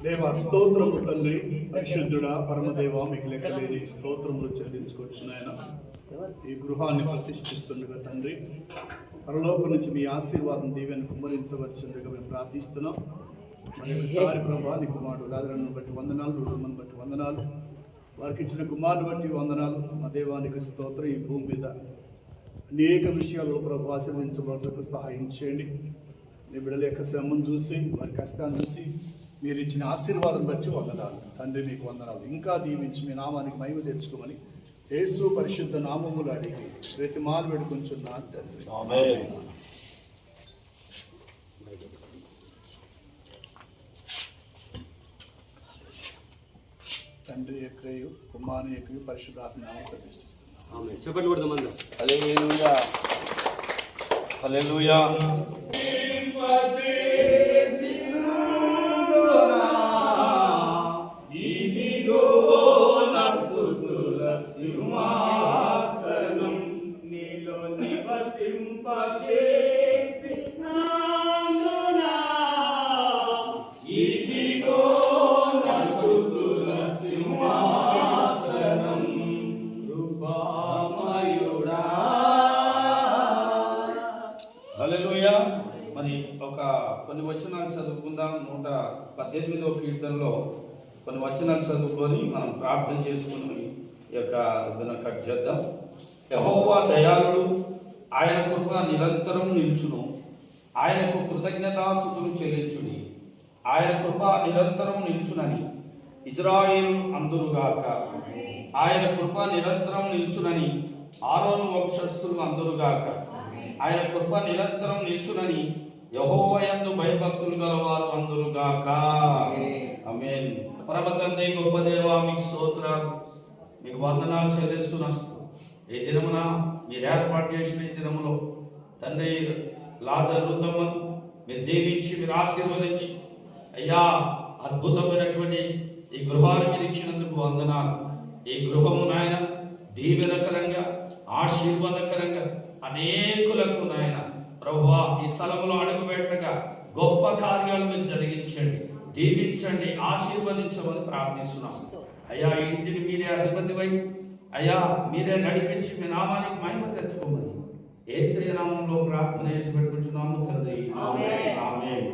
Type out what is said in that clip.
దేవా స్తోత్రము తండ్రి, పరిశుద్ధుడా పరమదేవ, మీకు లెక్కలేని స్తోత్రములు చెల్లించుకోవచ్చు నాయన. ఈ గృహాన్ని ప్రతిష్ఠిస్తుండగా తండ్రి, పరలోకం నుంచి మీ ఆశీర్వాదం దీవెన కుమ్మరించవచ్చుండగా మేము ప్రార్థిస్తున్నాం. మరి ఒకసారి ప్రభా నీ కుమారుడు లాజరును బట్టి వందనాలు, కుటుంబం బట్టి వందనాలు, వారికి ఇచ్చిన కుమారుని బట్టి వందనాలు. మా దేవానికి స్తోత్రం. ఈ భూమి మీద అనేక విషయాల్లో ప్రభు ఆశీర్వదించబడటకు సహాయం చేయండి. నీ బిడ్డల యొక్క శ్రమను చూసి, వారి కష్టాన్ని చూసి, మీరు ఇచ్చిన ఆశీర్వాదం బట్టి వందనాలు తండ్రి, మీకు వందనాలు. ఇంకా దీవించి మీ నామానికి మహిమ తెచ్చుకోమని యేసు పరిశుద్ధ నామములు అడిగి ప్రతి మాలు పెట్టుకుంటున్నాను తండ్రి. తండ్రి యొక్కయు కుమారుని యొక్కయు పరిశుద్ధాత్మ నామమున ప్రతిష్ఠిస్తున్నాను. చెప్పండి కూడా మంది. హల్లెలూయా హల్లెలూయా. సింహాసనం నీలో నివసింపచేసి నాందునా, ఇదిగో నసుతుల సింహాసనం కృపామయుడా. హల్లెలూయా. మరి కొన్ని వచనాలు చదువుకుందాం. 118వ కీర్తనలో కొన్ని వచనాలు చదువుకొని మనం ప్రార్థన చేసుకుని ఈ యొక్క కట్ చేద్దాం. యెహోవా దయాళుడు, ఆయన కృప నిరంతరం నిల్చును. ఆయనకు కృతజ్ఞతాస్తుతులు చెల్లించుడి. ఆయన కృప నిరంతరం నిల్చునని ఇజ్రాయేలు అందురుగాక. ఆయన కృప నిరంతరం నిల్చునని ఆరోను వంశస్థులు అందురుగాక. ఆయన కృప నిరంతరం నిల్చునని యెహోవా యందు భయభక్తులు గలవారు అందురుగాక. ఆమేన్. పరమ తండ్రి, గొప్ప దేవా, మీకు స్తోత్రాలు, మీకు వందనాలు చెల్లిస్తున్నాం. ఈ దినమున మీరు ఏర్పాటు చేసిన ఈ దినములో తండ్రి లాజరు వృద్ధమ్మను మీరు దీవించి, మీరు ఆశీర్వదించి, అయ్యా అద్భుతమైనటువంటి ఈ గృహాన్ని మీరు ఇచ్చినందుకు వందనాలు. ఈ గృహము నాయన దీవెనకరంగా, ఆశీర్వాదకరంగా అనేకులకు నాయన ప్రభువా ఈ స్థలంలో అడుగుపెట్టగా గొప్ప కార్యాలు మీరు జరిగించండి, దీవించండి, ఆశీర్వదించమని ప్రార్థిస్తున్నాం. అయ్యా ఈ ఇంటిని మీరే అధిపతివై అయ్యా మీరే నడిపించి మీ నామానికి మహిమ తెచ్చుకోమని యేసయ్య నామంలో ప్రార్థన చేసి పెట్టుకుంటున్నాము తండ్రి. ఆమేన్.